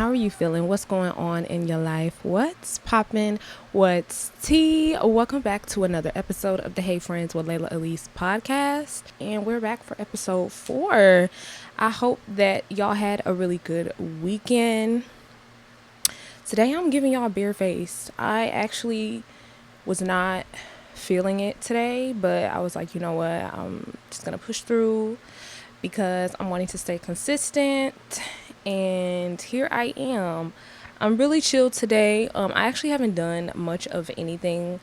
How are you feeling? What's going on in your life? What's popping? What's tea? Welcome back to another episode of the Hey Friends with Layla Elise podcast. And we're back for episode 4. I hope that y'all had a really good weekend. Today I'm giving y'all bare face. I actually was not feeling it today, but I was like, you know what? I'm just going to push through because I'm wanting to stay consistent. And here I am. I'm really chill today. I actually haven't done much of anything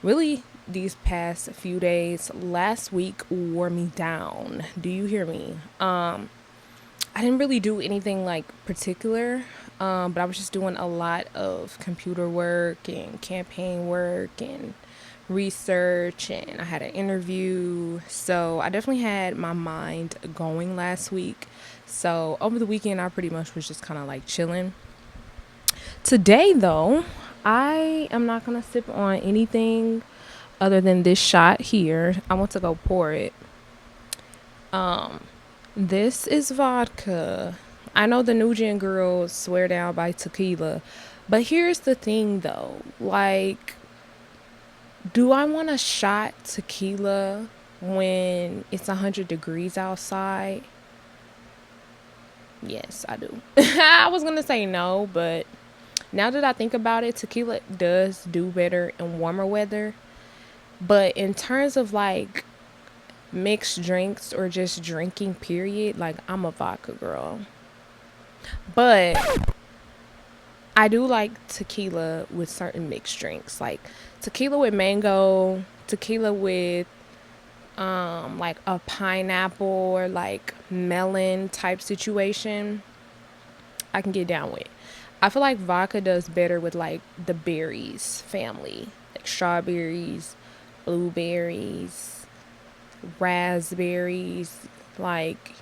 really these past few days. Last week wore me down. Do you hear me? I didn't really do anything like particular, but I was just doing a lot of computer work and campaign work and research, and I had an interview. So I definitely had my mind going last week. So over the weekend, I pretty much was just kind of like chilling. Today, though, I am not going to sip on anything other than this shot here. I want to go pour it. This is vodka. I know the Nubian girls swear down by tequila, but here's the thing though. Like, do I want to shot tequila when it's 100 degrees outside? Yes, I do. I was going to say no, but now that I think about it, tequila does do better in warmer weather. But in terms of like mixed drinks or just drinking period, like I'm a vodka girl. But I do like tequila with certain mixed drinks, like tequila with mango, tequila with like a pineapple or like melon type situation. I can get down with. I feel like vodka does better with like the berries family, like strawberries, blueberries, raspberries, like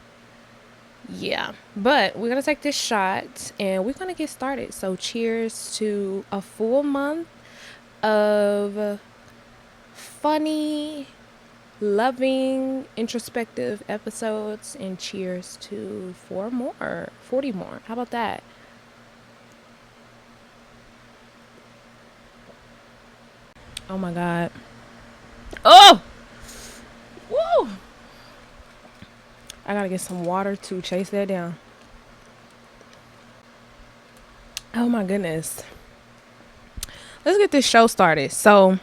yeah. But we're gonna take this shot and we're gonna get started. So cheers to a full month of funny, loving, introspective episodes, and cheers to 40 more. How about that? Oh my God. Oh! Woo! I gotta get some water to chase that down. Oh my goodness. Let's get this show started. So,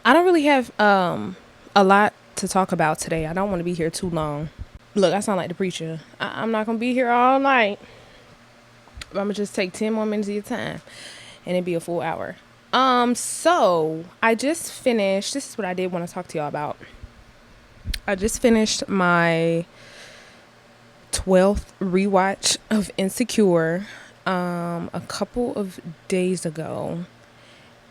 I don't really have a lot to talk about today. I don't want to be here too long. Look, I sound like the preacher. I'm not gonna be here all night. I'm gonna just take 10 more minutes of your time, and it'd be a full hour. So I just finished. This is what I did want to talk to y'all about. I just finished my 12th rewatch of Insecure, a couple of days ago.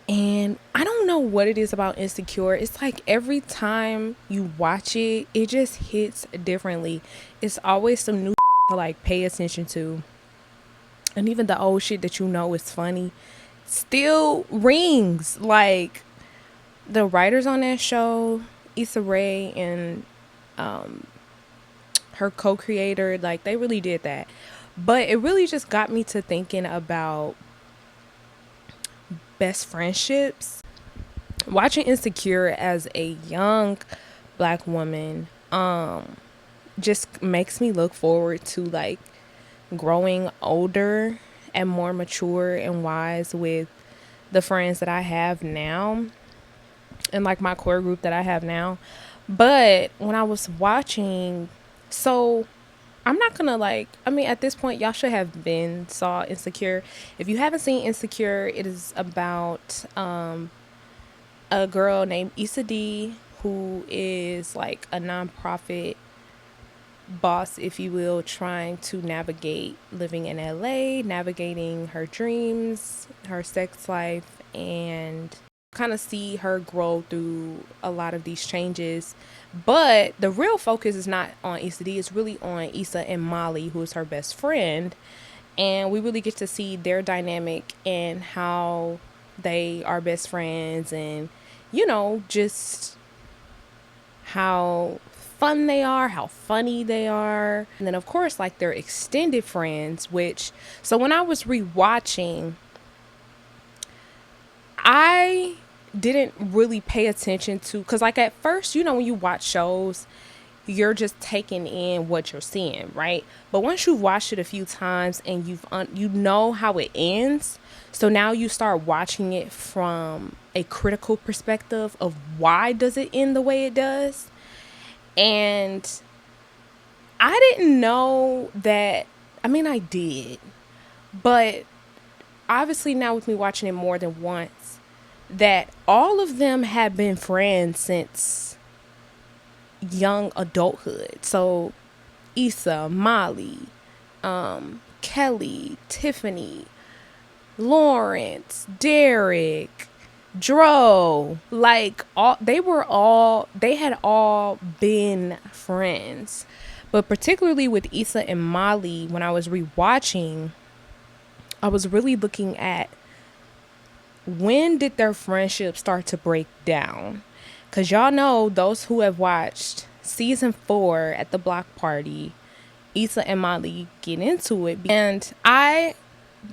And I don't know what it is about Insecure. It's like every time you watch it, it just hits differently. It's always some new to like pay attention to. And even the old shit that you know is funny still rings. Like the writers on that show, Issa Rae and her co-creator, like they really did that. But it really just got me to thinking about best friendships. Watching Insecure as a young black woman just makes me look forward to like growing older and more mature and wise with the friends that I have now and like my core group that I have now. But when I was watching, so I'm not gonna like, I mean, at this point, y'all should have been saw Insecure. If you haven't seen Insecure, it is about a girl named Issa D, who is like a nonprofit boss, if you will, trying to navigate living in LA, navigating her dreams, her sex life, and kind of see her grow through a lot of these changes. But the real focus is not on Issa D, it's really on Issa and Molly, who is her best friend. And we really get to see their dynamic and how they are best friends and, you know, just how fun they are, how funny they are. And then, of course, like their extended friends, which, so when I was rewatching, I didn't really pay attention to, because like at first, you know, when you watch shows, you're just taking in what you're seeing, right? But once you've watched it a few times and you know how it ends, so now you start watching it from a critical perspective of why does it end the way it does. And I didn't know that. I mean, I did, but obviously now with me watching it more than once, that all of them have been friends since young adulthood. So Issa, Molly, Kelly, Tiffany, Lawrence, Derek, Dro, like they had all been friends. But particularly with Issa and Molly, when I was rewatching, I was really looking at when did their friendship start to break down? Because y'all know, those who have watched season 4 at the block party, Issa and Molly get into it. And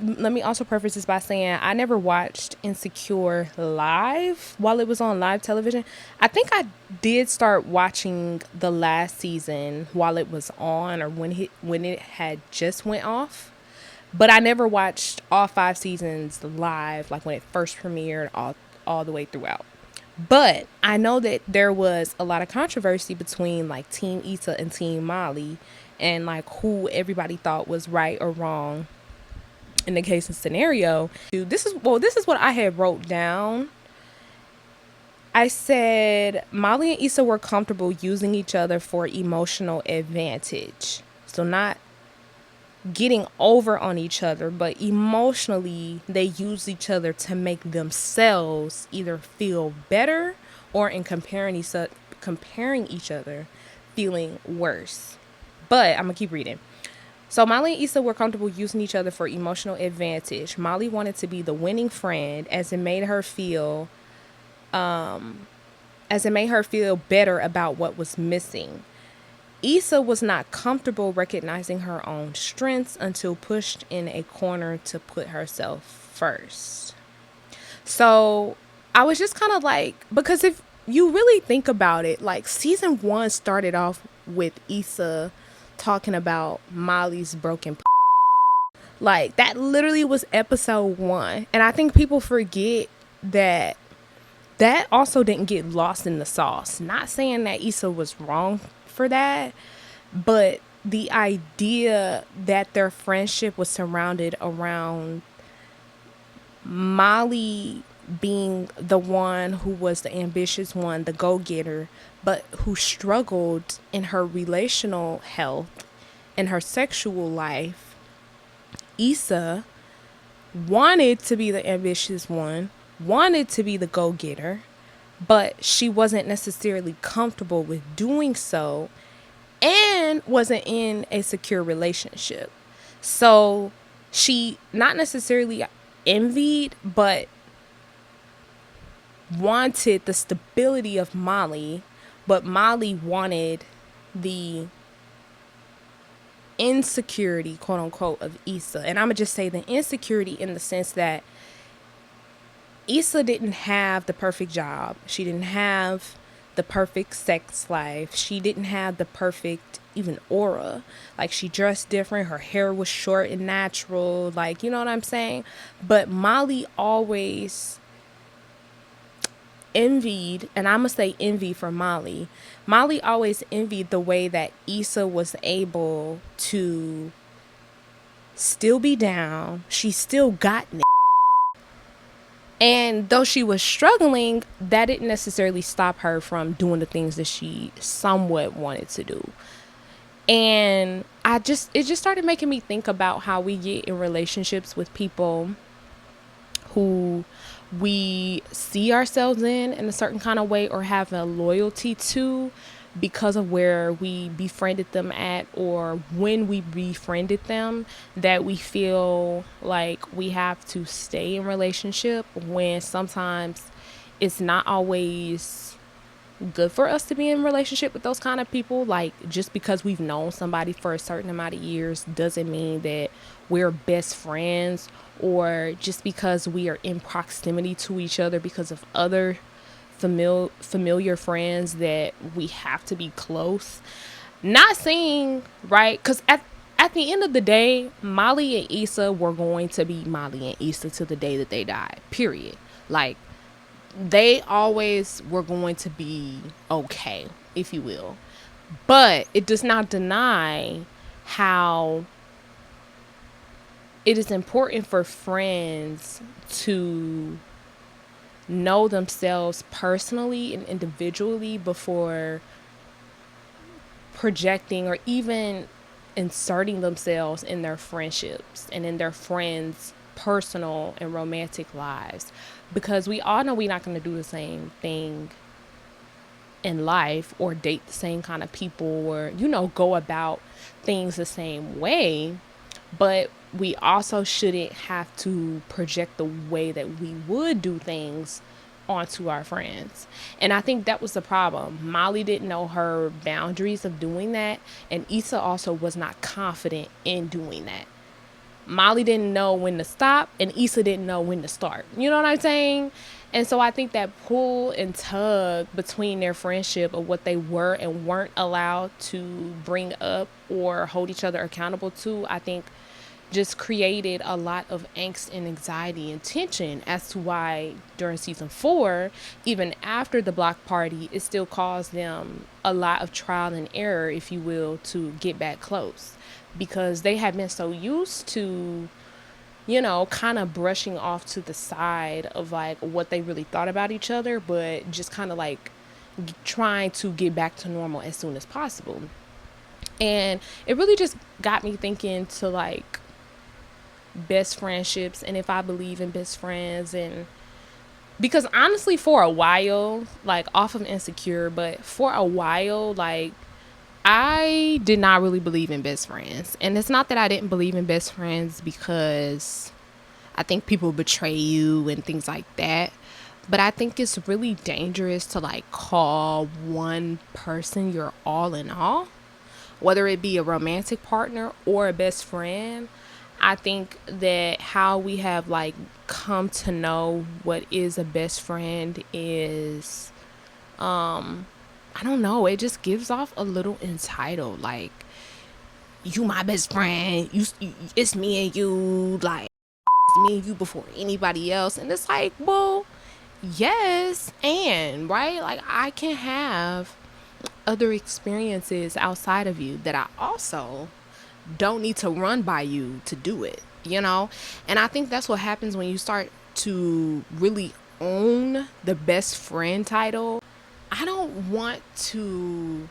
let me also preface this by saying I never watched Insecure live while it was on live television. I think I did start watching the last season while it was on, or when it had just went off. But I never watched all 5 seasons live, like when it first premiered all the way throughout. But I know that there was a lot of controversy between like Team Issa and Team Molly, and like who everybody thought was right or wrong in the case and scenario. This is what I had wrote down. I said Molly and Issa were comfortable using each other for emotional advantage. So not getting over on each other, but emotionally they use each other to make themselves either feel better, or in comparing each other feeling worse. But I'm gonna keep reading. So Molly and Issa were comfortable using each other for emotional advantage. Molly wanted to be the winning friend, as it made her feel better about what was missing. Issa was not comfortable recognizing her own strengths until pushed in a corner to put herself first. So I was just kind of like, because if you really think about it, like season 1 started off with Issa talking about Molly's broken like that literally was episode 1. And I think people forget that also didn't get lost in the sauce. Not saying that Issa was wrong for that, but the idea that their friendship was surrounded around Molly being the one who was the ambitious one, the go-getter, but who struggled in her relational health and her sexual life. Issa wanted to be the ambitious one, wanted to be the go-getter, but she wasn't necessarily comfortable with doing so and wasn't in a secure relationship. So she not necessarily envied, but wanted the stability of Molly, but Molly wanted the insecurity, quote unquote, of Issa. And I'm gonna just say the insecurity in the sense that Issa didn't have the perfect job. She didn't have the perfect sex life. She didn't have the perfect even aura. Like, she dressed different. Her hair was short and natural. Like, you know what I'm saying? But Molly always envied, and I'm going to say envy for Molly. Molly always envied the way that Issa was able to still be down. She still got and though she was struggling, that didn't necessarily stop her from doing the things that she somewhat wanted to do. And it just started making me think about how we get in relationships with people who we see ourselves in a certain kind of way, or have a loyalty to, because of where we befriended them at, or when we befriended them, that we feel like we have to stay in relationship, when sometimes it's not always good for us to be in a relationship with those kind of people. Like, just because we've known somebody for a certain amount of years doesn't mean that we're best friends, or just because we are in proximity to each other because of other familiar friends that we have to be close. Not saying, right? Because at the end of the day, Molly and Issa were going to be Molly and Issa to the day that they died. Period. Like, they always were going to be okay, if you will. But it does not deny how it is important for friends to know themselves personally and individually before projecting or even inserting themselves in their friendships and in their friends' personal and romantic lives. Because we all know we're not going to do the same thing in life or date the same kind of people or, go about things the same way. But we also shouldn't have to project the way that we would do things onto our friends. And I think that was the problem. Molly didn't know her boundaries of doing that, and Issa also was not confident in doing that. Molly didn't know when to stop, and Issa didn't know when to start. You know what I'm saying? And so I think that pull and tug between their friendship of what they were and weren't allowed to bring up or hold each other accountable to, I think just created a lot of angst and anxiety and tension as to why during season 4, even after the block party, it still caused them a lot of trial and error, if you will, to get back close. Because they had been so used to, kind of brushing off to the side of like what they really thought about each other, but just kind of like trying to get back to normal as soon as possible. And it really just got me thinking to like best friendships and if I believe in best friends. And because honestly, for a while, like off of Insecure, but for a while, like I did not really believe in best friends. And it's not that I didn't believe in best friends because I think people betray you and things like that. But I think it's really dangerous to like call one person your all in all, whether it be a romantic partner or a best friend. I think that how we have like come to know what is a best friend is, I don't know, it just gives off a little entitled, like, you my best friend, it's me and you, like, it's me and you before anybody else. And it's like, well, yes, and right, like I can have other experiences outside of you that I also don't need to run by you to do it. And I think that's what happens when you start to really own the best friend title. I don't want to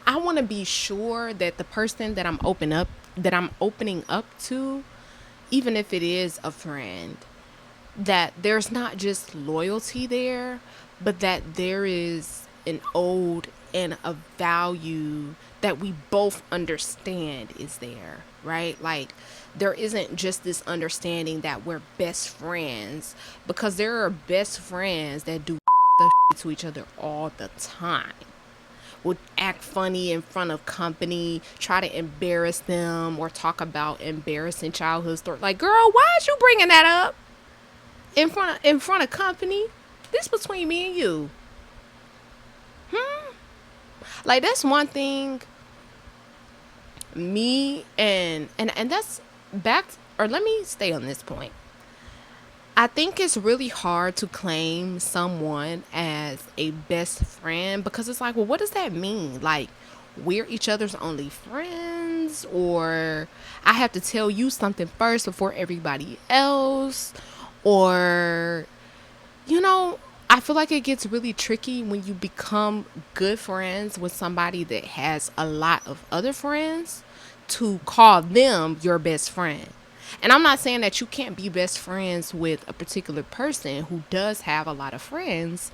I want to be sure that the person that I'm opening up to, even if it is a friend, that there's not just loyalty there, but that there is an ode and a value that we both understand is there, right? Like, there isn't just this understanding that we're best friends, because there are best friends that do the to each other all the time. Would act funny in front of company, try to embarrass them, or talk about embarrassing childhood stories. Like, girl, why is you bringing that up in front of company? This between me and you. Like, that's one thing. Me and that's back. Or let me stay on this point. I think it's really hard to claim someone as a best friend, because it's like, well, what does that mean? Like, we're each other's only friends, or I have to tell you something first before everybody else, or, I feel like it gets really tricky when you become good friends with somebody that has a lot of other friends to call them your best friend. And I'm not saying that you can't be best friends with a particular person who does have a lot of friends.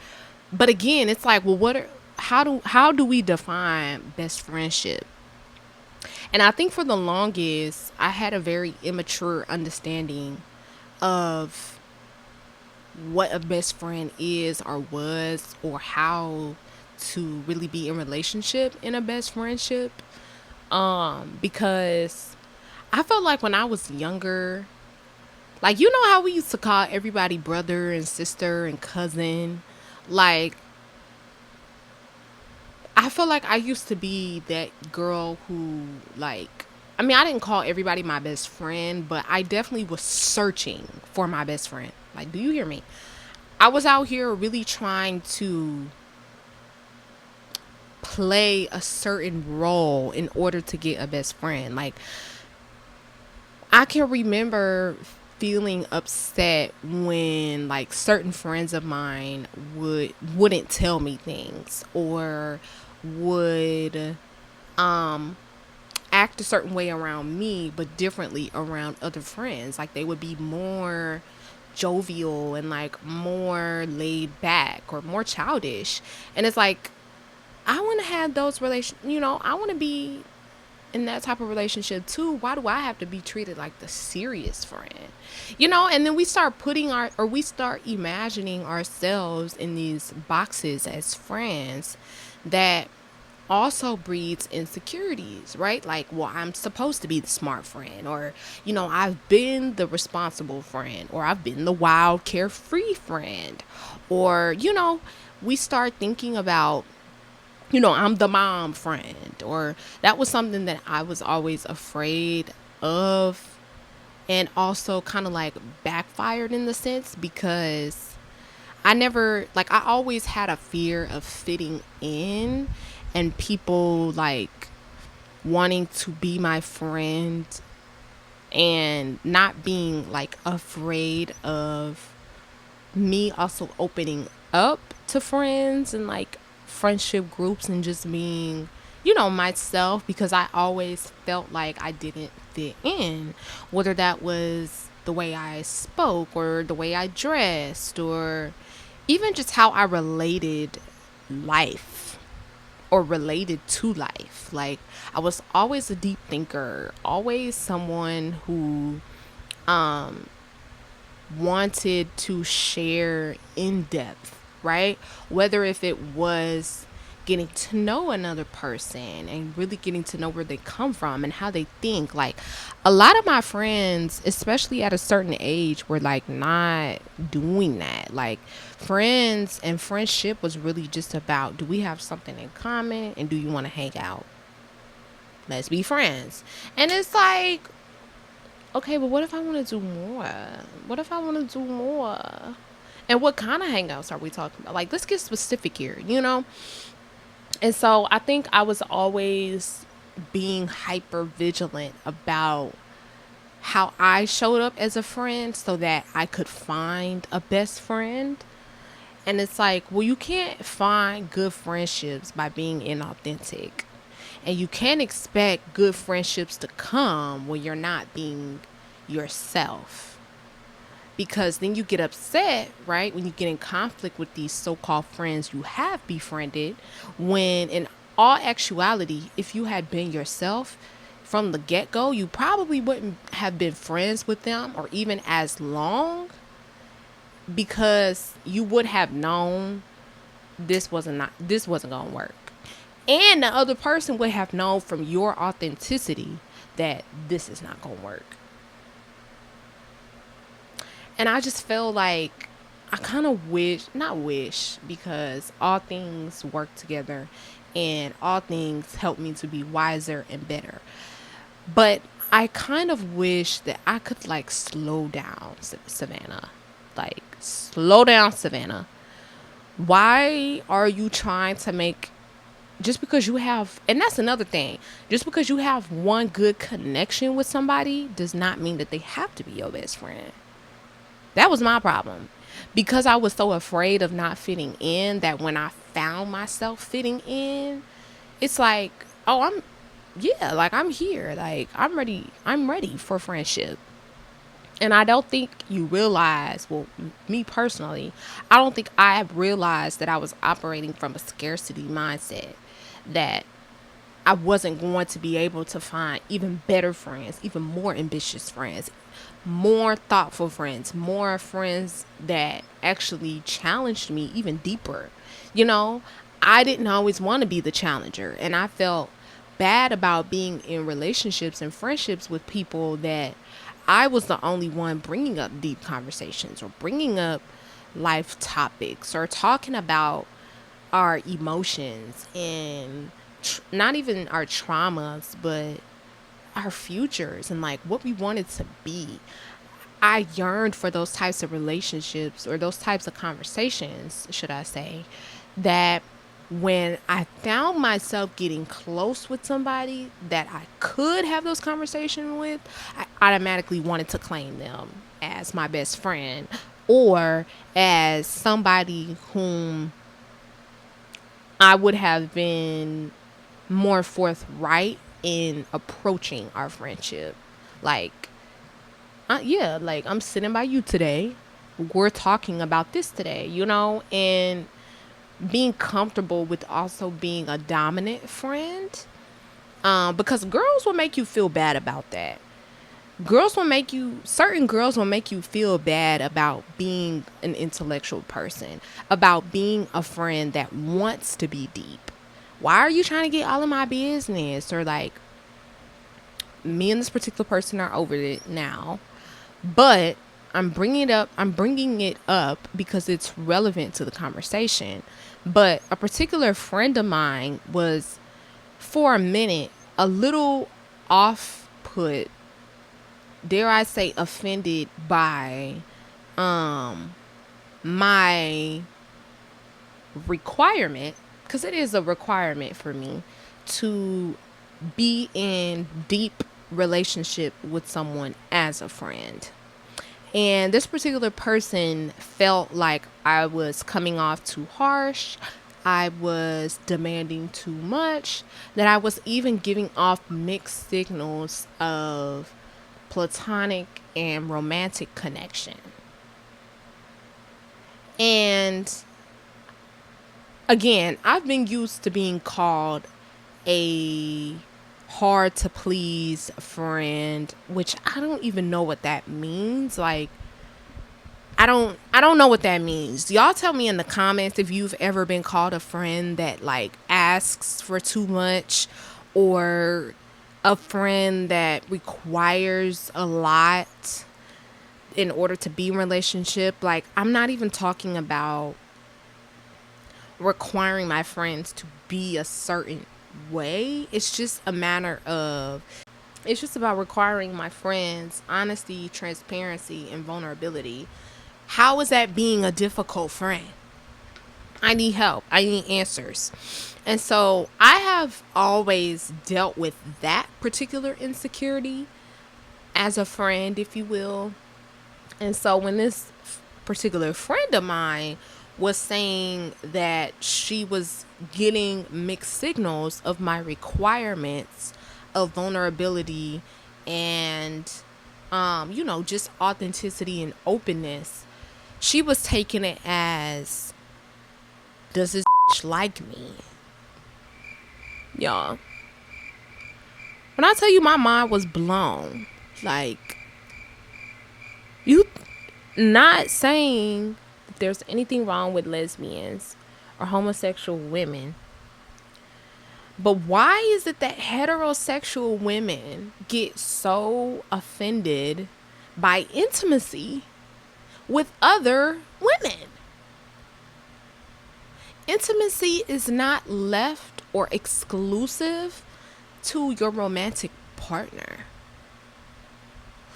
But again, it's like, well, how do we define best friendship? And I think for the longest, I had a very immature understanding of what a best friend is or was, or how to really be in relationship in a best friendship. Because I felt like when I was younger, like, you know how we used to call everybody brother and sister and cousin? Like, I feel like I used to be that girl who, like, I mean, I didn't call everybody my best friend, but I definitely was searching for my best friend. Like, do you hear me? I was out here really trying to play a certain role in order to get a best friend. Like, I can remember feeling upset when like certain friends of mine wouldn't tell me things, or would act a certain way around me but differently around other friends. Like, they would be more jovial and like more laid back or more childish. And it's like, I want to have those I want to be in that type of relationship too. Why do I have to be treated like the serious friend? And then we start we start imagining ourselves in these boxes as friends that also breeds insecurities, right? Like, well, I'm supposed to be the smart friend, or, I've been the responsible friend, or I've been the wild, carefree friend, or, we start thinking about, I'm the mom friend, or that was something that I was always afraid of, and also kind of like backfired in the sense, because I always had a fear of fitting in and people like wanting to be my friend and not being like afraid of me also opening up to friends and like friendship groups and just being, myself, because I always felt like I didn't fit in, whether that was the way I spoke or the way I dressed or even just how I related life or related to life. Like, I was always a deep thinker, always someone who wanted to share in depth, right? Whether if it was getting to know another person and really getting to know where they come from and how they think. Like, a lot of my friends, especially at a certain age, were like not doing that. Like, friends and friendship was really just about, do we have something in common and do you want to hang out? Let's be friends. And it's like, okay, but what if I want to do more? What if I want to do more? And what kind of hangouts are we talking about? Like, let's get specific here. And so I think I was always being hyper vigilant about how I showed up as a friend so that I could find a best friend. And it's like, well, you can't find good friendships by being inauthentic. And you can't expect good friendships to come when you're not being yourself. Because then you get upset, right? When you get in conflict with these so-called friends you have befriended, when in all actuality, if you had been yourself from the get-go, you probably wouldn't have been friends with them or even as long, because you would have known this wasn't going to work. And the other person would have known from your authenticity that this is not going to work. And I just feel like I kind of not wish, because all things work together and all things help me to be wiser and better. But I kind of wish that I could like slow down, Savannah. Like, slow down, Savannah. Why are you trying to make, just because you have, and that's another thing, just because you have one good connection with somebody does not mean that they have to be your best friend. That was my problem. Because I was so afraid of not fitting in, that when I found myself fitting in, it's like, oh, I'm here. Like, I'm ready for friendship. And I don't think you realize, well, me personally, I don't think I realized that I was operating from a scarcity mindset, that I wasn't going to be able to find even better friends, even more ambitious friends, more thoughtful friends, more friends that actually challenged me even deeper. You know, I didn't always want to be the challenger, and I felt bad about being in relationships and friendships with people that I was the only one bringing up deep conversations or bringing up life topics or talking about our emotions and not even our traumas, but our futures and like what we wanted to be. I yearned for those types of relationships or those types of conversations, should I say, that when I found myself getting close with somebody that I could have those conversations with, I automatically wanted to claim them as my best friend or as somebody whom I would have been more forthright in approaching our friendship. Like, yeah, like I'm sitting by you today. We're talking about this today, and being comfortable with also being a dominant friend. Because girls will make you feel bad about that. Certain girls will make you feel bad about being an intellectual person, about being a friend that wants to be deep. Why are you trying to get all of my business? Or like, me and this particular person are over it now, but I'm bringing it up because it's relevant to the conversation. But a particular friend of mine was, for a minute, a little off put, dare I say, offended by my requirement, because it is a requirement for me to be in deep relationship with someone as a friend. And this particular person felt like I was coming off too harsh. I was demanding too much, that I was even giving off mixed signals of platonic and romantic connection. And again, I've been used to being called a hard to please friend, which I don't even know what that means. Like, I don't know what that means. Y'all tell me in the comments if you've ever been called a friend that like asks for too much, or a friend that requires a lot in order to be in a relationship. Like, I'm not even talking about requiring my friends to be a certain way. It's just about requiring my friends honesty, transparency, and vulnerability. How is that being a difficult friend? I need help. I need answers. And so I have always dealt with that particular insecurity as a friend, if you will. And so when this particular friend of mine was saying that she was getting mixed signals of my requirements of vulnerability and, just authenticity and openness, she was taking it as, does this like me? Y'all, when I tell you my mind was blown, like, you not saying that there's anything wrong with lesbians or homosexual women, but why is it that heterosexual women get so offended by intimacy with other women? Intimacy is not left or exclusive to your romantic partner.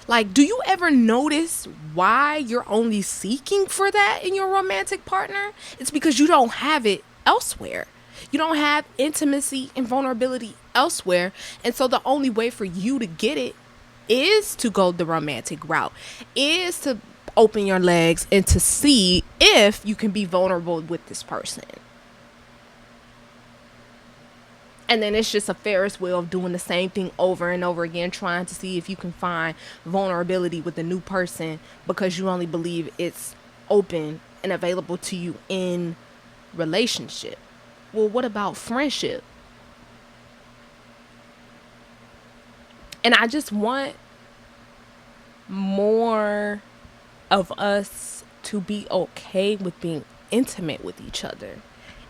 Like, do you ever notice why you're only seeking for that in your romantic partner? It's because you don't have it elsewhere. You don't have intimacy and vulnerability elsewhere. And so the only way for you to get it is to go the romantic route, is to open your legs and to see if you can be vulnerable with this person. And then it's just a Ferris wheel of doing the same thing over and over again, trying to see if you can find vulnerability with the new person because you only believe it's open and available to you in relationship. Well, what about friendship? And I just want more of us to be okay with being intimate with each other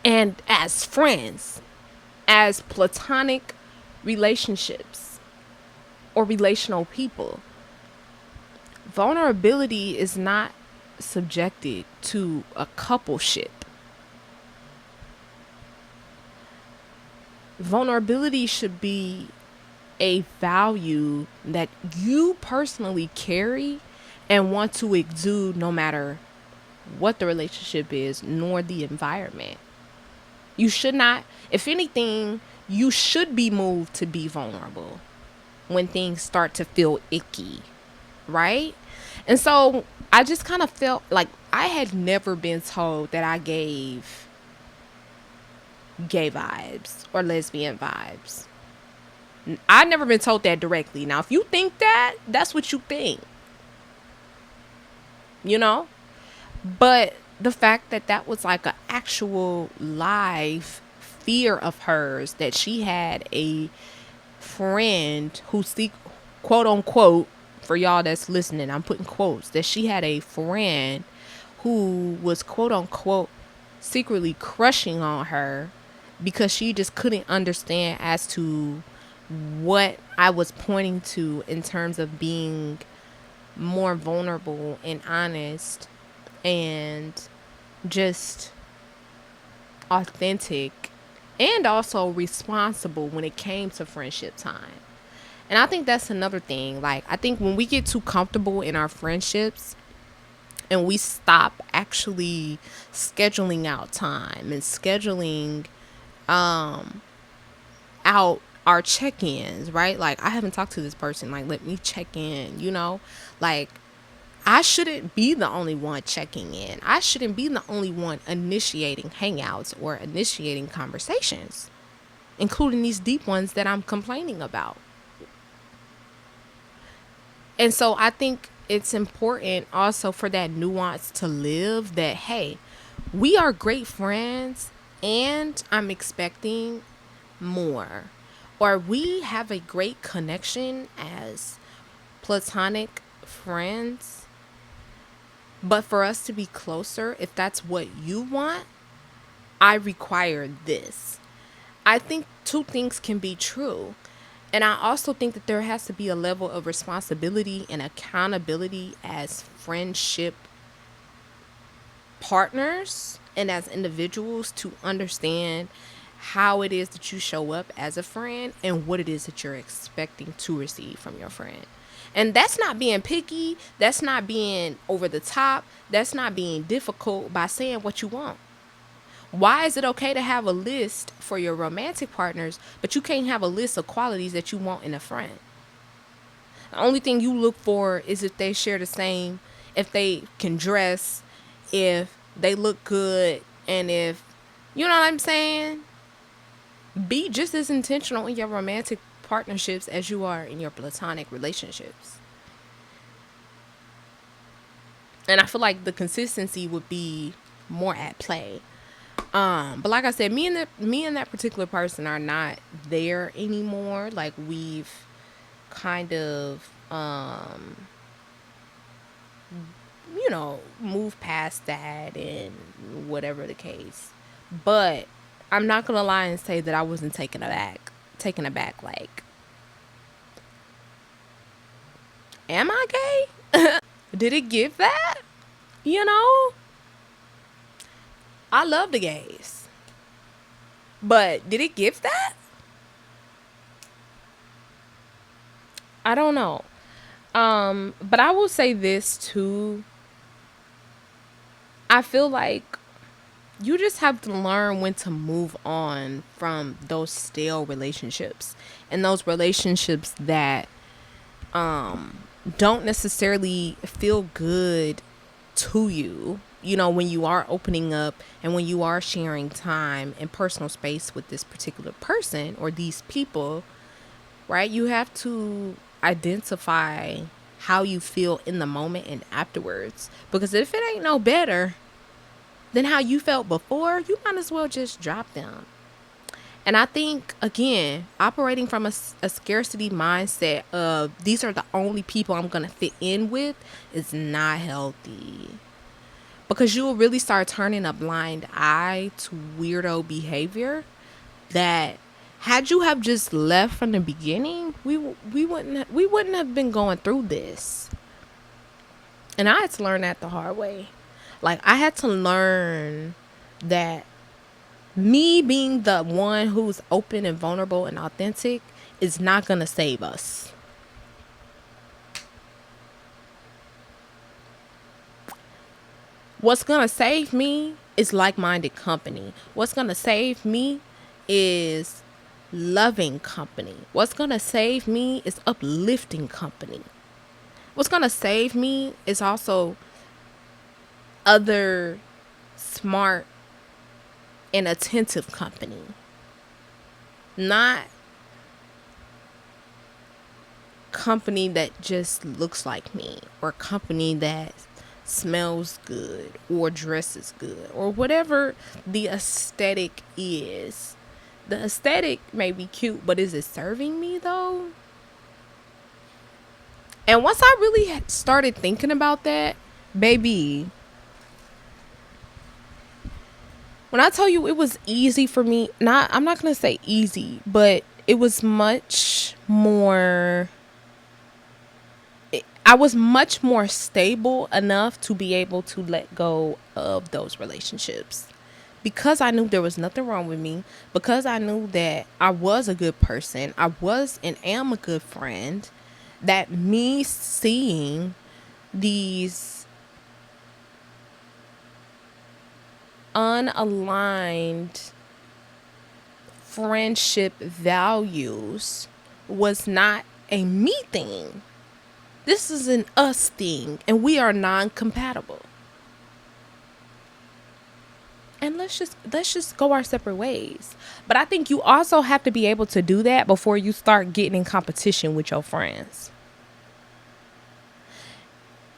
And as friends, as platonic relationships or relational people, vulnerability is not subjected to a coupleship. Vulnerability should be a value that you personally carry and want to exude no matter what the relationship is, nor the environment. You should not, if anything, you should be moved to be vulnerable when things start to feel icky, right? And so I just kind of felt like I had never been told that I gave gay vibes or lesbian vibes. I've never been told that directly. Now, if you think that, that's what you think, you know? But the fact that that was like an actual live fear of hers, that she had a friend who quote unquote, for y'all that's listening, I'm putting quotes, that she had a friend who was quote unquote secretly crushing on her because she just couldn't understand as to what I was pointing to in terms of being more vulnerable and honest and just authentic and also responsible when it came to friendship time. And I think that's another thing. Like, I think when we get too comfortable in our friendships and we stop actually scheduling out time and scheduling out our check-ins, right? Like, I haven't talked to this person, like, let me check in, you know? Like, I shouldn't be the only one checking in. I shouldn't be the only one initiating hangouts or initiating conversations, including these deep ones that I'm complaining about. And so I think it's important also for that nuance to live, that, hey, we are great friends and I'm expecting more. Or we have a great connection as platonic friends. But for us to be closer, if that's what you want, I require this. I think two things can be true. And I also think that there has to be a level of responsibility and accountability as friendship partners and as individuals to understand how it is that you show up as a friend and what it is that you're expecting to receive from your friend. And that's not being picky. That's not being over the top. That's not being difficult by saying what you want. Why is it okay to have a list for your romantic partners, but you can't have a list of qualities that you want in a friend? The only thing you look for is if they share the same, if they can dress, if they look good, and if, you know what I'm saying? Be just as intentional in your romantic partnerships as you are in your platonic relationships. And I feel like the consistency would be more at play. But like I said, me and that particular person are not there anymore. Like, we've kind of moved past that and whatever the case. But I'm not gonna lie and say that I wasn't taken aback. Like, am I gay? Did it give that? You know? I love the gays. But did it give that? I don't know. But I will say this too. I feel like you just have to learn when to move on from those stale relationships and those relationships that don't necessarily feel good to you, you know, when you are opening up and when you are sharing time and personal space with this particular person or these people, right? You have to identify how you feel in the moment and afterwards, because if it ain't no better than how you felt before, you might as well just drop them. And I think, again, operating from a scarcity mindset of these are the only people I'm going to fit in with is not healthy. because you will really start turning a blind eye to weirdo behavior that, had you have just left from the beginning, we wouldn't have been going through this. And I had to learn that the hard way. Like, I had to learn that me being the one who's open and vulnerable and authentic is not going to save us. What's going to save me is like-minded company. What's going to save me is loving company. What's going to save me is uplifting company. What's going to save me is also other smart and attentive company. Not company that just looks like me, or company that smells good or dresses good, or whatever the aesthetic is. The aesthetic may be cute, but is it serving me though? And once I really started thinking about that, baby, when I tell you it was easy for me, I'm not going to say easy, but it was much more, I was much more stable enough to be able to let go of those relationships. Because I knew there was nothing wrong with me, because I knew that I was a good person, I was and am a good friend, that me seeing these unaligned friendship values was not a me thing. This is an us thing, and we are non-compatible. And let's just go our separate ways. But I think you also have to be able to do that before you start getting in competition with your friends.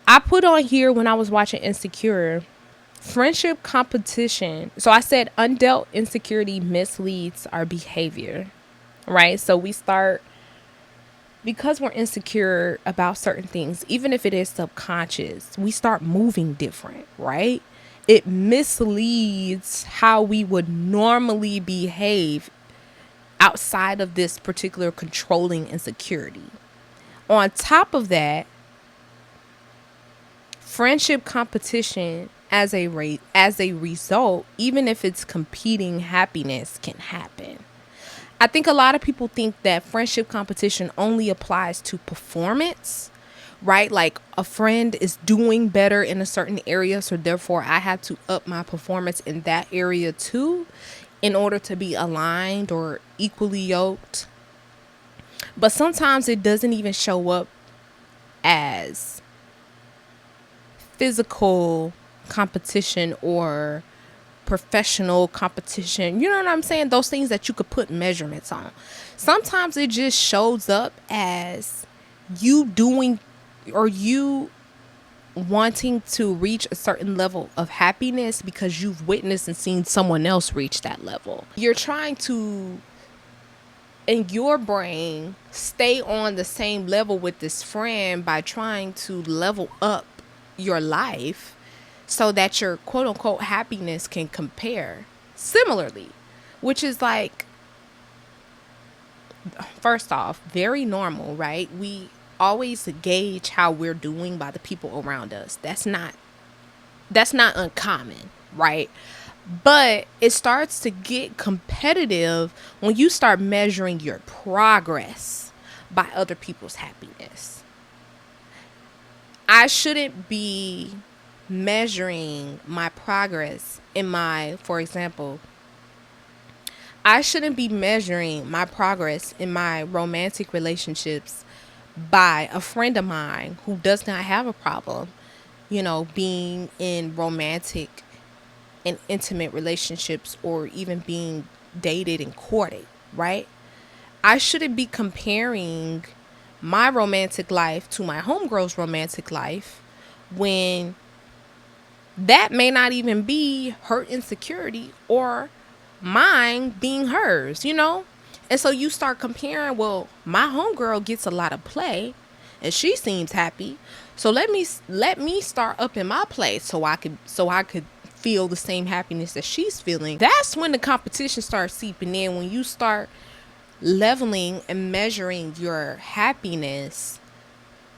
I put on here when I was watching Insecure, friendship competition. So I said undealt insecurity misleads our behavior, right? So we start, because we're insecure about certain things, even if it is subconscious, we start moving different, right? It misleads how we would normally behave outside of this particular controlling insecurity. On top of that, friendship competition as a result, even if it's competing happiness, can happen. I think a lot of people think that friendship competition only applies to performance, right? Like a friend is doing better in a certain area, so therefore I have to up my performance in that area too in order to be aligned or equally yoked. But sometimes it doesn't even show up as physical competition or professional competition. You know what I'm saying? Those things that you could put measurements on. Sometimes it just shows up as you doing, or you wanting to reach a certain level of happiness because you've witnessed and seen someone else reach that level. You're trying to, in your brain, stay on the same level with this friend by trying to level up your life so that your quote unquote happiness can compare similarly, which is like, first off, very normal, right? We always gauge how we're doing by the people around us. That's not uncommon, right? But it starts to get competitive when you start measuring your progress by other people's happiness. I shouldn't be measuring my progress in my, for example, I shouldn't be measuring my progress in my romantic relationships by a friend of mine who does not have a problem, being in romantic and intimate relationships, or even being dated and courted, right? I shouldn't be comparing my romantic life to my homegirl's romantic life when that may not even be her insecurity or mine being hers, And so you start comparing, well, my homegirl gets a lot of play, and she seems happy. So let me start up in my place so I could feel the same happiness that she's feeling. That's when the competition starts seeping in, when you start leveling and measuring your happiness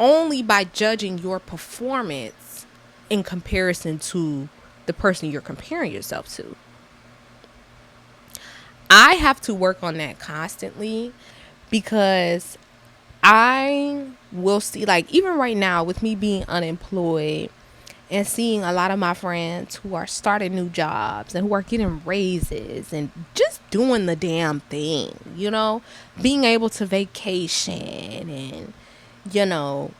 only by judging your performance in comparison to the person you're comparing yourself to. I have to work on that constantly, because I will see, like, even right now with me being unemployed and seeing a lot of my friends who are starting new jobs and who are getting raises and just doing the damn thing, being able to vacation and, you know,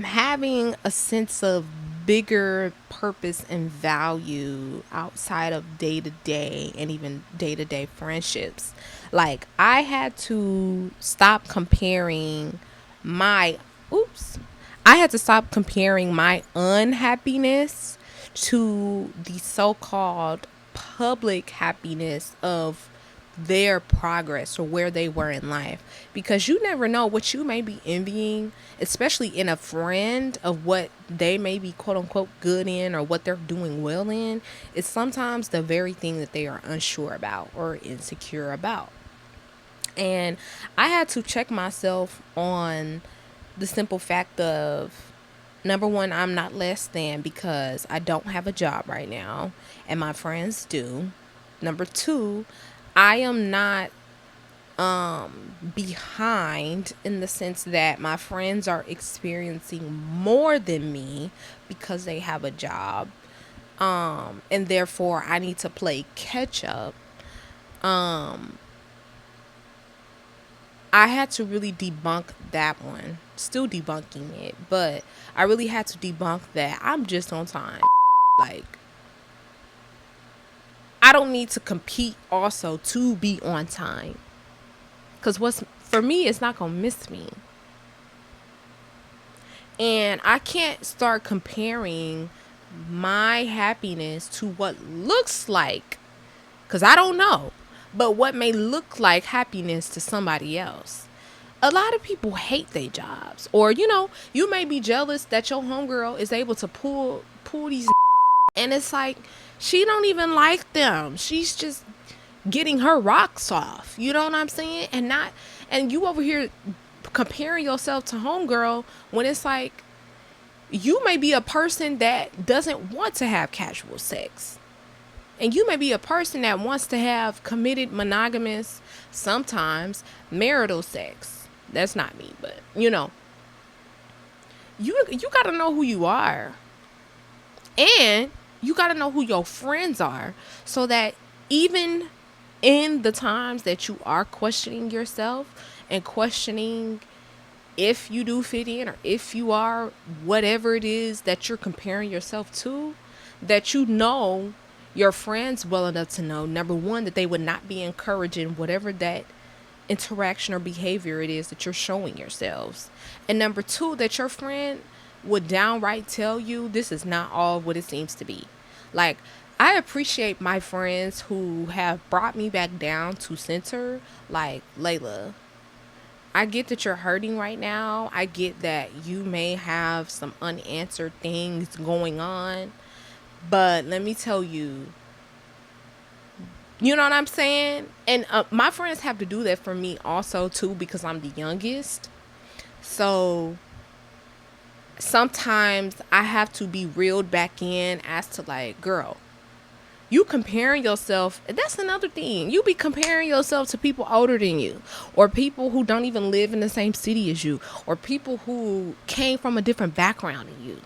having a sense of bigger purpose and value outside of day to day and even day to day friendships. Like, I had to stop comparing my, oops, I had to stop comparing my unhappiness to the so called public happiness of their progress or where they were in life, because you never know what you may be envying, especially in a friend, of what they may be quote unquote good in or what they're doing well in. It's sometimes the very thing that they are unsure about or insecure about. And I had to check myself on the simple fact of, number one, I'm not less than because I don't have a job right now and my friends do. Number two, I am not behind in the sense that my friends are experiencing more than me because they have a job. And therefore I need to play catch up. I had to really debunk that one. Still debunking it, but I really had to debunk that I'm just on time. Like, I don't need to compete also to be on time. Because what's for me, it's not going to miss me. And I can't start comparing my happiness to what looks like, because I don't know, but what may look like happiness to somebody else. A lot of people hate their jobs, or you may be jealous that your homegirl is able to pull these, and it's like she don't even like them. She's just getting her rocks off. You know what I'm saying? And you over here comparing yourself to homegirl when it's like you may be a person that doesn't want to have casual sex. And you may be a person that wants to have committed, monogamous, sometimes marital sex. That's not me, but you got to know who you are. And you got to know who your friends are, so that even in the times that you are questioning yourself and questioning if you do fit in, or if you are whatever it is that you're comparing yourself to, that your friends well enough to know, number one, that they would not be encouraging whatever that interaction or behavior it is that you're showing yourselves. And number two, that your friend would downright tell you this is not all what it seems to be. Like, I appreciate my friends who have brought me back down to center. Like, Layla, I get that you're hurting right now. I get that you may have some unanswered things going on. But let me tell you, you know what I'm saying? And my friends have to do that for me also, too, because I'm the youngest. So sometimes I have to be reeled back in as to, like, girl, you comparing yourself. That's another thing. You be comparing yourself to people older than you, or people who don't even live in the same city as you, or people who came from a different background than you.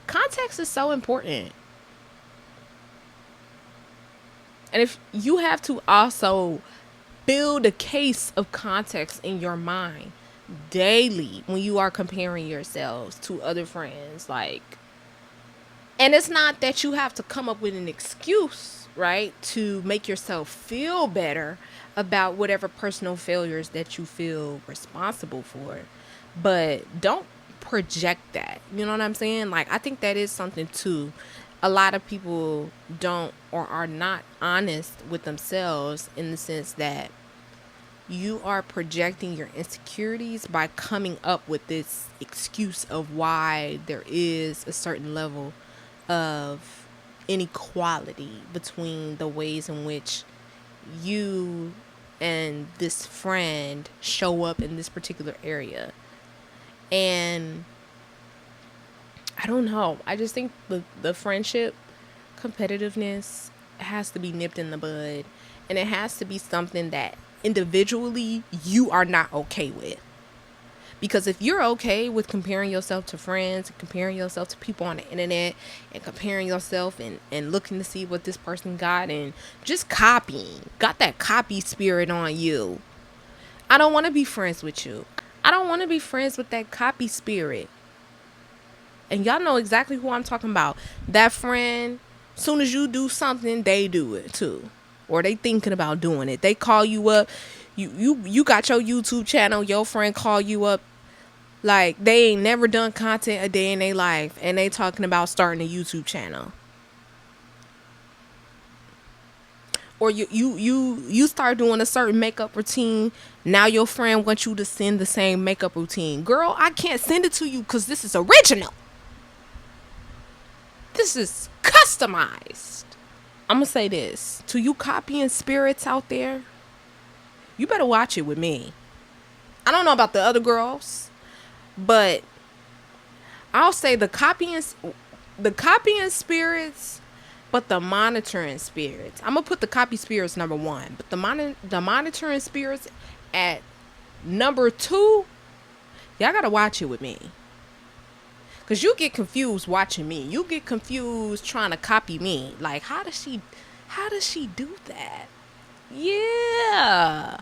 Context is so important. And if you have to also build a case of context in your mind daily when you are comparing yourselves to other friends, like, and it's not that you have to come up with an excuse, right, to make yourself feel better about whatever personal failures that you feel responsible for, but don't project that. You know what I'm saying? Like, I think that is something too. A lot of people don't or are not honest with themselves, in the sense that you are projecting your insecurities by coming up with this excuse of why there is a certain level of inequality between the ways in which you and this friend show up in this particular area. And I don't know. I just think the friendship competitiveness has to be nipped in the bud. And it has to be something that individually you are not okay with. Because if you're okay with comparing yourself to friends, and comparing yourself to people on the internet, and comparing yourself and looking to see what this person got and just copying, got that copy spirit on you, I don't want to be friends with you. I don't want to be friends with that copy spirit. And y'all know exactly who I'm talking about. That friend, soon as you do something, they do it too. Or they thinking about doing it. They call you up. You got your YouTube channel. Your friend call you up. Like, they ain't never done content a day in their life. And they talking about starting a YouTube channel. Or you start doing a certain makeup routine. Now your friend wants you to send the same makeup routine. Girl, I can't send it to you because this is original. This is customized. I'm going to say this. To you copying spirits out there, you better watch it with me. I don't know about the other girls, but I'll say the copying spirits, but the monitoring spirits. I'm going to put the copy spirits number 1, but the monitoring spirits at number 2, y'all got to watch it with me. Because you get confused watching me. You get confused trying to copy me. Like, how does she do that? Yeah.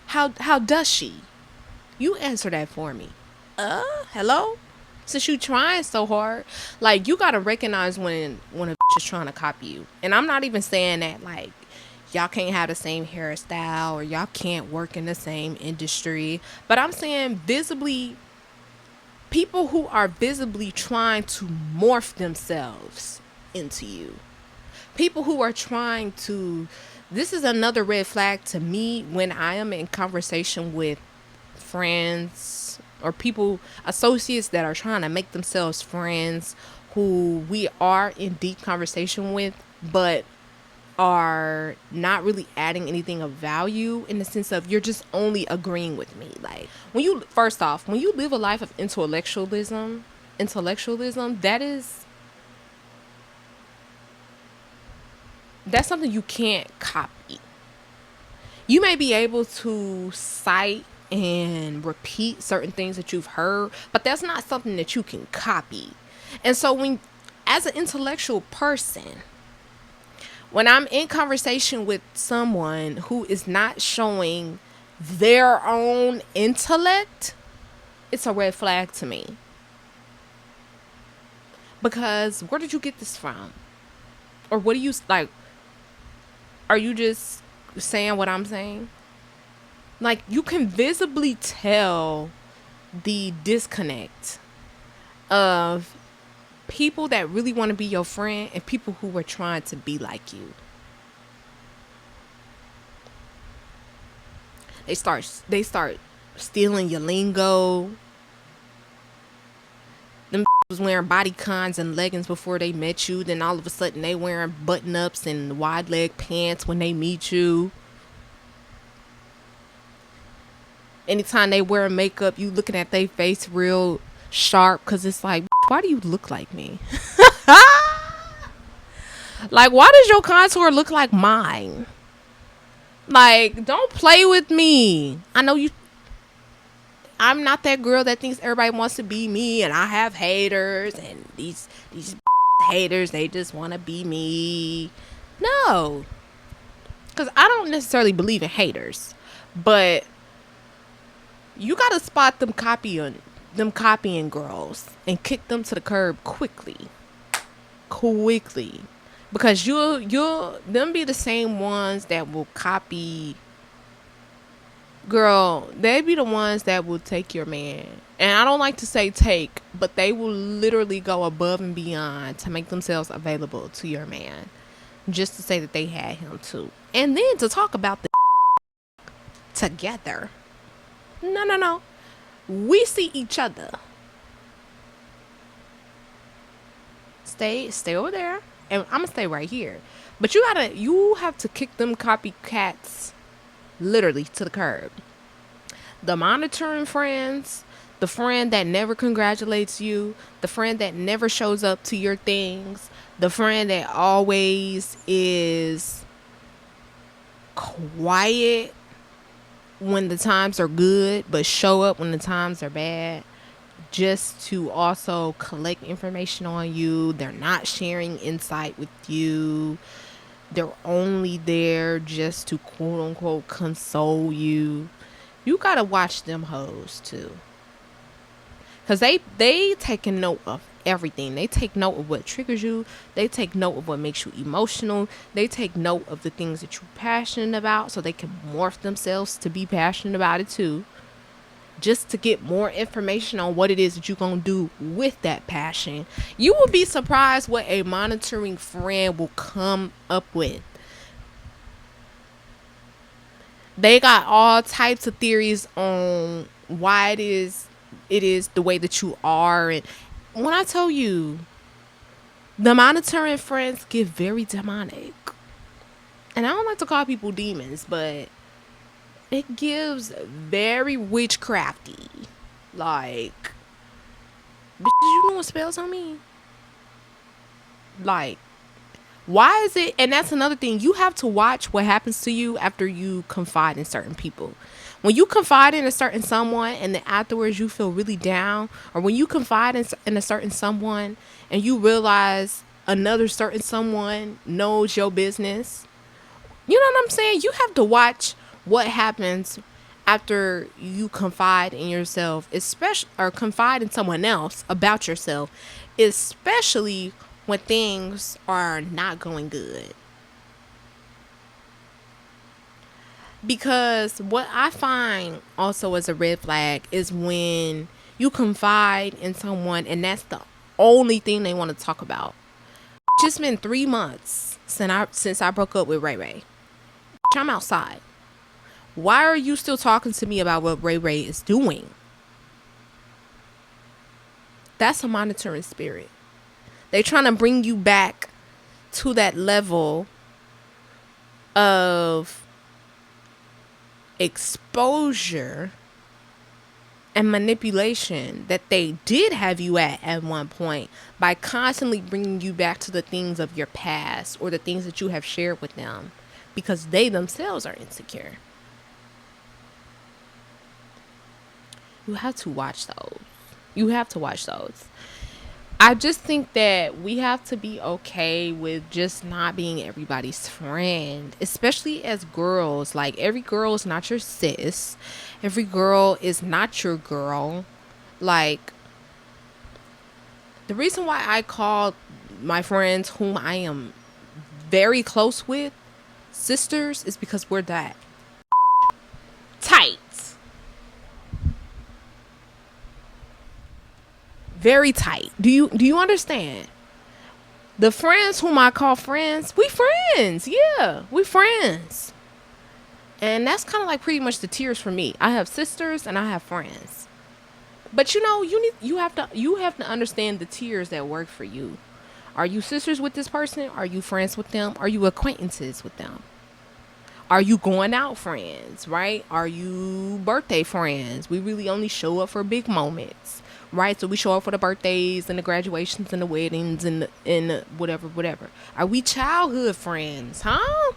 How does she? You answer that for me. Hello? Since you trying so hard, like, you got to recognize when a bitch is trying to copy you. And I'm not even saying that, like, y'all can't have the same hairstyle or y'all can't work in the same industry. But I'm saying visibly, people who are visibly trying to morph themselves into you. People who are trying to... This is another red flag to me when I am in conversation with friends or people, associates that are trying to make themselves friends who we are in deep conversation with, but are not really adding anything of value, in the sense of you're just only agreeing with me. Like, when you live a life of intellectualism, that's something you can't copy. You may be able to cite and repeat certain things that you've heard, but that's not something that you can copy. And so when, as an intellectual person, when I'm in conversation with someone who is not showing their own intellect, it's a red flag to me. Because where did you get this from? Or what do you, like, are you just saying what I'm saying? Like, you can visibly tell the disconnect of people that really want to be your friend and people who are trying to be like you. They start stealing your lingo. Them was wearing bodycons and leggings before they met you. Then all of a sudden they wearing button-ups and wide leg pants when they meet you. Anytime they wear makeup, you looking at their face real sharp, because it's like, why do you look like me? Like, why does your contour look like mine? Like, don't play with me. I know you. I'm not that girl that thinks everybody wants to be me, and I have haters, and these haters, they just want to be me. No, because I don't necessarily believe in haters, but you gotta spot them copying girls and kick them to the curb quickly, because you'll them be the same ones that will copy. Girl, they be the ones that will take your man. And I don't like to say take, but they will literally go above and beyond to make themselves available to your man, just to say that they had him too. And then to talk about together. No. We see each other. Stay over there. And I'm gonna stay right here. But you have to kick them copycats literally to the curb. The monitoring friends, the friend that never congratulates you, the friend that never shows up to your things, the friend that always is quiet when the times are good but show up when the times are bad, just to also collect information on you. They're not sharing insight with you. They're only there just to quote unquote console you. You gotta watch them hoes too, because they take a note of everything. They take note of what triggers you. They take note of what makes you emotional. They take note of the things that you're passionate about, so they can morph themselves to be passionate about it too, just to get more information on what it is that you're going to do with that passion. You will be surprised what a monitoring friend will come up with. They got all types of theories on why it is the way that you are. And when I tell you, the monitoring friends get very demonic. And I don't like to call people demons, but it gives very witchcrafty. Like, bitch, you know what spells on me? Like, why is it? And that's another thing. You have to watch what happens to you after you confide in certain people. When you confide in a certain someone and then afterwards you feel really down, or when you confide in a certain someone and you realize another certain someone knows your business, you know what I'm saying? You have to watch what happens after you confide in yourself, especially, or confide in someone else about yourself, especially when things are not going good. Because what I find also as a red flag is when you confide in someone and that's the only thing they want to talk about. Just been 3 months since I broke up with Ray Ray. I'm outside. Why are you still talking to me about what Ray Ray is doing? That's a monitoring spirit. They're trying to bring you back to that level of exposure and manipulation that they did have you at one point, by constantly bringing you back to the things of your past or the things that you have shared with them, because they themselves are insecure. You have to watch those. I just think that we have to be okay with just not being everybody's friend, especially as girls. Like, every girl is not your sis. Every girl is not your girl. Like, the reason why I call my friends whom I am very close with sisters is because we're that tight. Very tight. Do you understand? The friends whom I call friends, we friends. Yeah, we friends. And that's kind of like pretty much the tiers for me. I have sisters and I have friends. But you have to understand the tiers that work for you. Are you sisters with this person? Are you friends with them? Are you acquaintances with them? Are you going out friends, right? Are you birthday friends? We really only show up for big moments, right? So we show up for the birthdays and the graduations and the weddings and the whatever. Are we childhood friends, huh?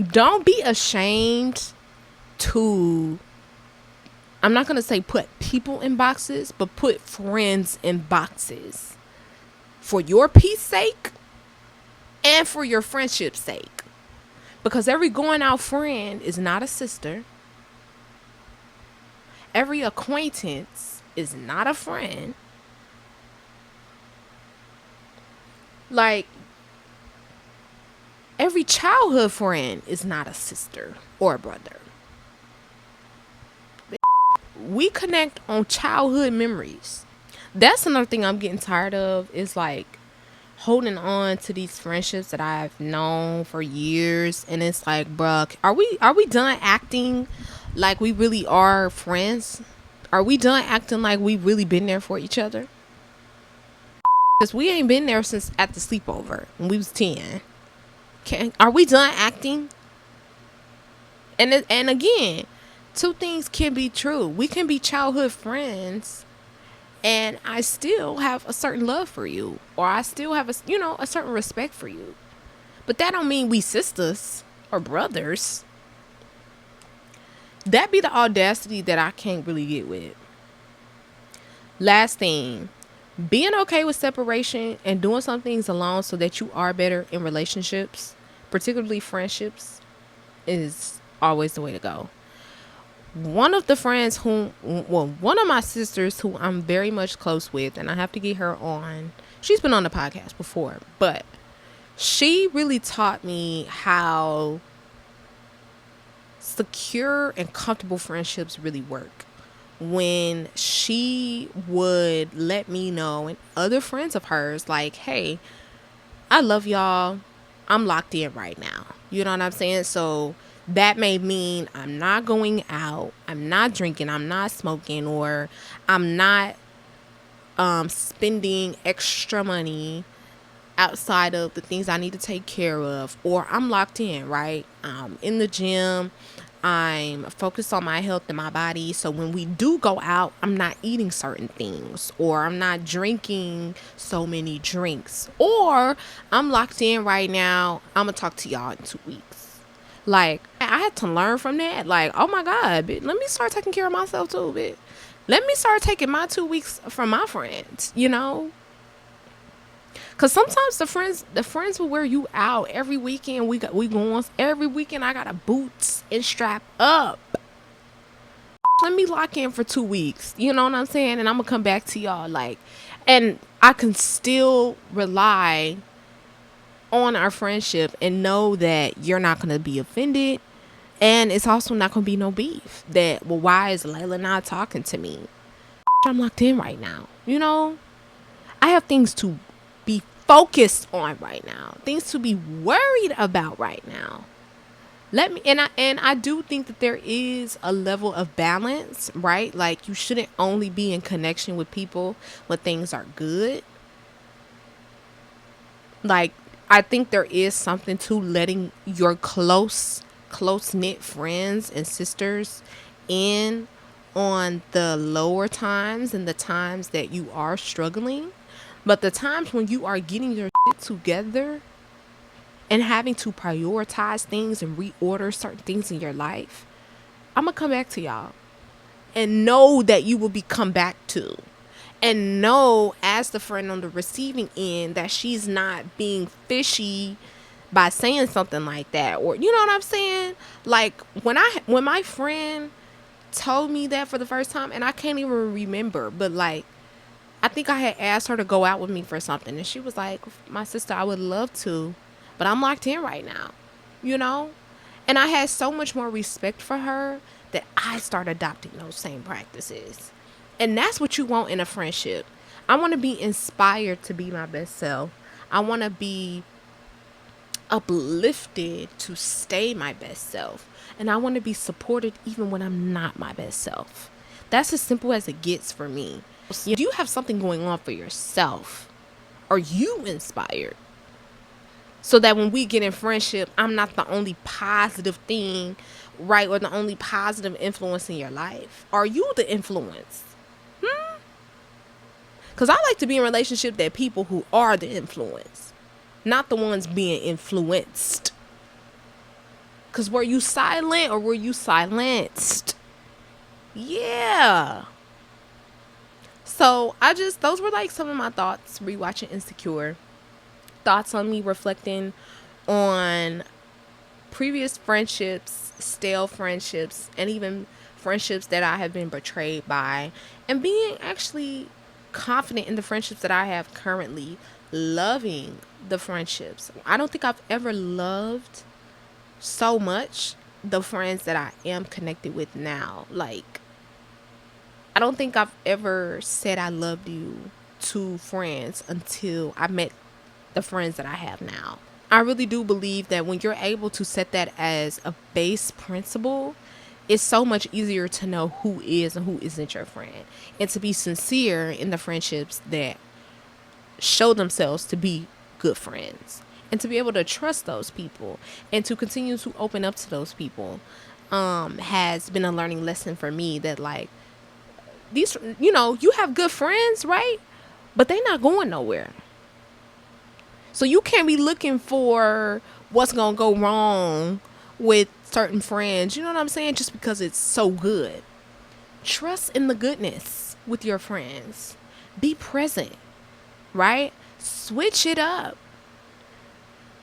Don't be ashamed to, I'm not going to say put people in boxes, but put friends in boxes. For your peace sake and for your friendship's sake. Because every going out friend is not a sister. Every acquaintance is not a friend. Like, every childhood friend is not a sister or a brother. We connect on childhood memories. That's another thing I'm getting tired of, is like holding on to these friendships that I've known for years, and it's like, bruh, are we done acting like we really are friends? Are we done acting like we really been there for each other? Because we ain't been there since at the sleepover when we was 10. Are we done acting? And again, two things can be true. We can be childhood friends, and I still have a certain love for you, or I still have a certain respect for you. But that don't mean we sisters or brothers. That be the audacity that I can't really get with. Last thing, being okay with separation and doing some things alone so that you are better in relationships, particularly friendships, is always the way to go. One of my sisters who I'm very much close with, and I have to get her on. She's been on the podcast before, but she really taught me how secure and comfortable friendships really work. When she would let me know, and other friends of hers, like, hey, I love y'all. I'm locked in right now. You know what I'm saying? So that may mean I'm not going out, I'm not drinking, I'm not smoking, or I'm not spending extra money outside of the things I need to take care of, or I'm locked in, right? I'm in the gym, I'm focused on my health and my body. So when we do go out, I'm not eating certain things, or I'm not drinking so many drinks, or I'm locked in right now. I'm gonna talk to y'all in 2 weeks. Like, I had to learn from that. Like, oh my God, bitch, let me start taking care of myself too, bitch. Let me start taking my 2 weeks from my friends, Cause sometimes the friends will wear you out every weekend. We going every weekend. I got a boots and strap up. Let me lock in for 2 weeks. You know what I'm saying? And I'm gonna come back to y'all, like, and I can still rely on our friendship and know that you're not gonna be offended, and it's also not gonna be no beef. That, well, why is Layla not talking to me? I'm locked in right now. I have things to be focused on right now, things to be worried about right now. I do think that there is a level of balance, right? Like, you shouldn't only be in connection with people when things are good. Like, I think there is something to letting your close knit friends and sisters in on the lower times and the times that you are struggling. But the times when you are getting your shit together and having to prioritize things and reorder certain things in your life, I'm going to come back to y'all and know that you will be come back to. And know, as the friend on the receiving end, that she's not being fishy by saying something like that. Or, you know what I'm saying? Like, when my friend told me that for the first time, and I can't even remember, but like, I think I had asked her to go out with me for something, and she was like, my sister, I would love to, but I'm locked in right now, And I had so much more respect for her that I started adopting those same practices. And that's what you want in a friendship. I want to be inspired to be my best self. I want to be uplifted to stay my best self. And I want to be supported even when I'm not my best self. That's as simple as it gets for me. If you have something going on for yourself, are you inspired? So that when we get in friendship, I'm not the only positive thing, right? Or the only positive influence in your life. Are you the influence? Because I like to be in a relationship that people who are the influence, not the ones being influenced. Because were you silent or were you silenced? Yeah. So those were like some of my thoughts rewatching Insecure. Thoughts on me reflecting on previous friendships, stale friendships, and even friendships that I have been betrayed by, and being actually confident in the friendships that I have currently, loving the friendships. I don't think I've ever loved so much the friends that I am connected with now. Like, I don't think I've ever said I loved you to friends until I met the friends that I have now. I really do believe that when you're able to set that as a base principle, it's so much easier to know who is and who isn't your friend, and to be sincere in the friendships that show themselves to be good friends, and to be able to trust those people and to continue to open up to those people has been a learning lesson for me, that like these, you have good friends, right? But they not going nowhere. So you can't be looking for what's going to go wrong with certain friends, you know what I'm saying? Just because it's so good. Trust in the goodness with your friends. Be present, right? Switch it up.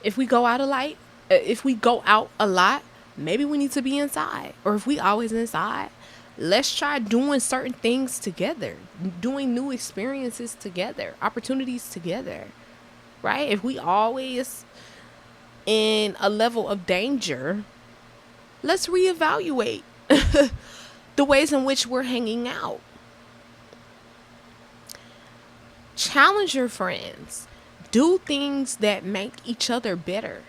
If we go out a lot, maybe we need to be inside. Or if we always inside, let's try doing certain things together, doing new experiences together, opportunities together, right? If we always in a level of danger, let's reevaluate the ways in which we're hanging out. Challenge your friends. Do things that make each other better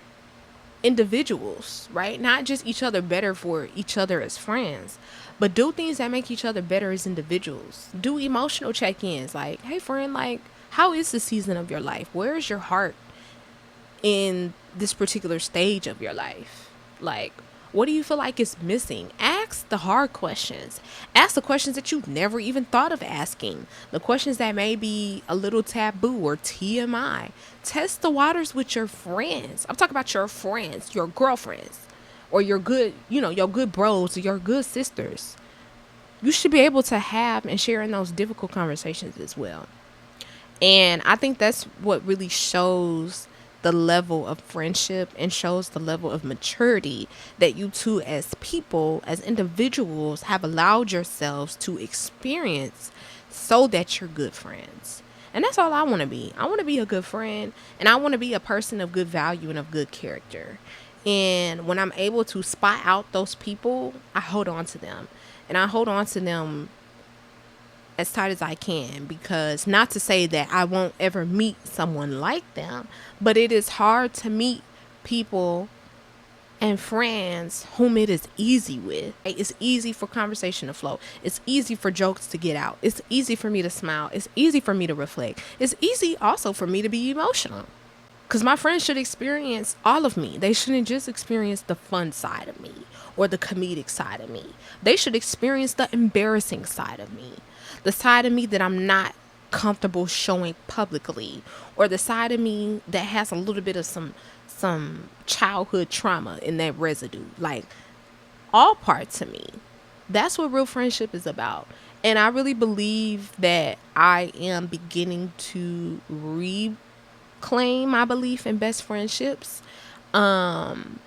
individuals, right? Not just each other better for each other as friends, but do things that make each other better as individuals. Do emotional check-ins, like, hey friend, like, how is the season of your life? Where is your heart in this particular stage of your life? Like, what do you feel like is missing? Ask the hard questions. Ask the questions that you've never even thought of asking. The questions that may be a little taboo or TMI. Test the waters with your friends. I'm talking about your friends, your girlfriends, or your good, your good bros or your good sisters. You should be able to have and share in those difficult conversations as well. And I think that's what really shows the level of friendship and shows the level of maturity that you two as people, as individuals, have allowed yourselves to experience, so that you're good friends. And that's all I want to be. I want to be a good friend, and I want to be a person of good value and of good character. And when I'm able to spot out those people, I hold on to them. And I hold on to them as tight as I can, because not to say that I won't ever meet someone like them, but it is hard to meet people and friends whom it is easy with. It's easy for conversation to flow. It's easy for jokes to get out. It's easy for me to smile. It's easy for me to reflect. It's easy also for me to be emotional. Because my friends should experience all of me. They shouldn't just experience the fun side of me or the comedic side of me. They should experience the embarrassing side of me. The side of me that I'm not comfortable showing publicly, or the side of me that has a little bit of some childhood trauma in that residue. Like, all parts of me. That's what real friendship is about. And I really believe that I am beginning to reclaim my belief in best friendships, and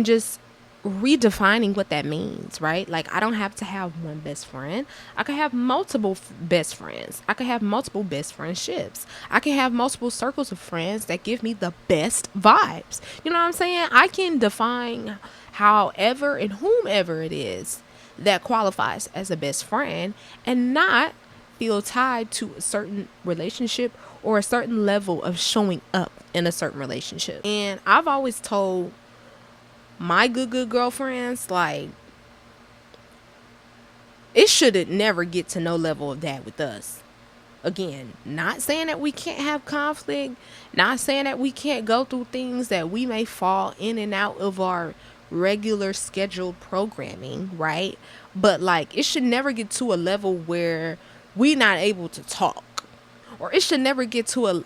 just redefining what that means, right? Like, I don't have to have one best friend. I can have multiple best friends. I can have multiple best friendships. I can have multiple circles of friends that give me the best vibes. You know what I'm saying? I can define however and whomever it is that qualifies as a best friend, and not feel tied to a certain relationship or a certain level of showing up in a certain relationship. And I've always told my good girlfriends, like, it shouldn't never get to no level of that with us. Again, not saying that we can't have conflict, not saying that we can't go through things that we may fall in and out of our regular scheduled programming, right? But like, it should never get to a level where we're not able to talk, or it should never get to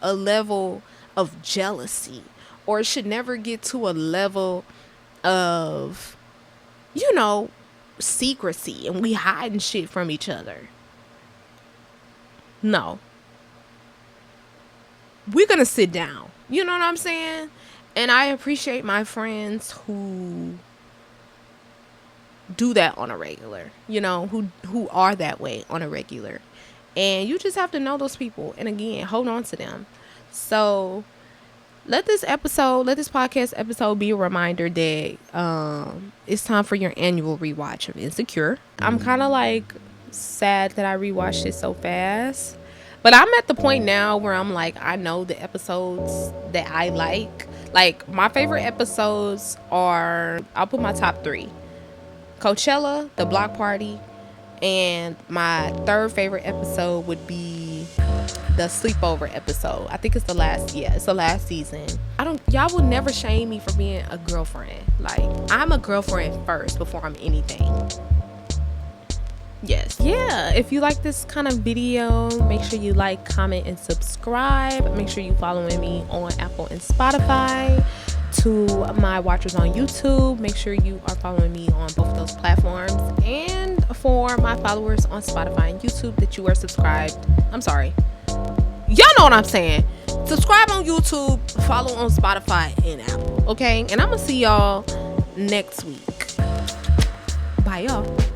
a level of jealousy, or it should never get to a level of, secrecy and we hiding shit from each other. No. We're going to sit down. You know what I'm saying? And I appreciate my friends who do that on a regular, who are that way on a regular. And you just have to know those people. And again, hold on to them. So let this podcast episode be a reminder that it's time for your annual rewatch of Insecure. I'm kind of like sad that I rewatched it so fast. But I'm at the point now where I'm like, I know the episodes that I like. Like, my favorite episodes are, I'll put my top 3: Coachella, the block party, and my third favorite episode would be the sleepover episode. I think it's the last, it's the last season. Y'all will never shame me for being a girlfriend. Like, I'm a girlfriend first before I'm anything. Yes. Yeah, if you like this kind of video, make sure you like, comment, and subscribe. Make sure you following me on Apple and Spotify. To my watchers on YouTube, make sure you are following me on both of those platforms. And for my followers on Spotify and YouTube, that you are subscribed. I'm sorry, y'all know what I'm saying. Subscribe on YouTube, follow on Spotify and Apple, okay? And I'm gonna see y'all next week. Bye, y'all.